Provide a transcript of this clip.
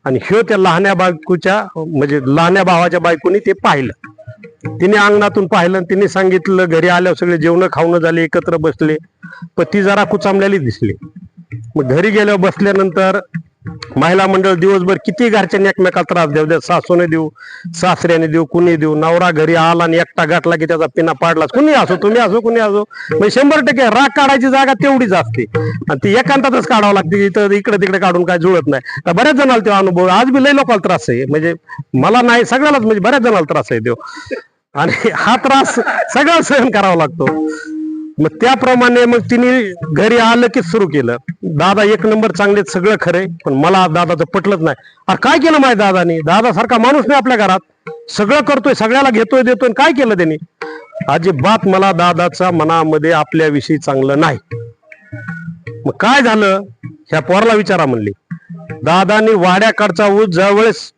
आणि ह्यो त्या लहान्या बायकोच्या म्हणजे लहान्या भावाच्या बायकोनी ते पाहिलं. तिने अंगणातून पाहिलं आणि तिने सांगितलं. घरी आल्यावर सगळे जेवण खावणं झाले, एकत्र बसले, पण ती जरा कुचामलेली दिसली. मग घरी गेल्यावर बसल्यानंतर महिला मंडळ दिवसभर किती घरच्यांनी एकमेकाला त्रास देऊ द्या, सासूने देऊ, सासऱ्याने देऊ, कुणी देऊ, नवरा घरी आला आणि एकटा गाठला की त्याचा पिना पाडलाच, कुणी असो, तुम्ही असो, कुणी असो, म्हणजे 100% राग काढायची जागा तेवढीच असते आणि ती एकांतातच काढावं लागते. इथं इकडे तिकडे काढून काय जुळत नाही. तर बऱ्याच जणाला तो अनुभव, आज बी लय लोकांना त्रास आहे, म्हणजे मला नाही सगळ्यालाच, म्हणजे बऱ्याच जणाला त्रास आहे तो, आणि हा त्रास सगळा सहन करावा लागतो. मग त्याप्रमाणे मग तिने घरी आलं की सुरू केलं, दादा एक नंबर चांगले, सगळं खरंय, पण मला दादाचं पटलंच नाही. अरे काय केलं माझ्या दादानी? दादा सारखा माणूस नाही आपल्या घरात, सगळं करतोय, सगळ्याला घेतोय, देतोय, काय केलं त्यांनी? अजिबात मला दादाचा मनामध्ये आपल्याविषयी चांगलं नाही. मग काय झालं? ह्या पोराला विचारा म्हणली. दादानी वाड्याकडचा ऊस ज्यावेळेस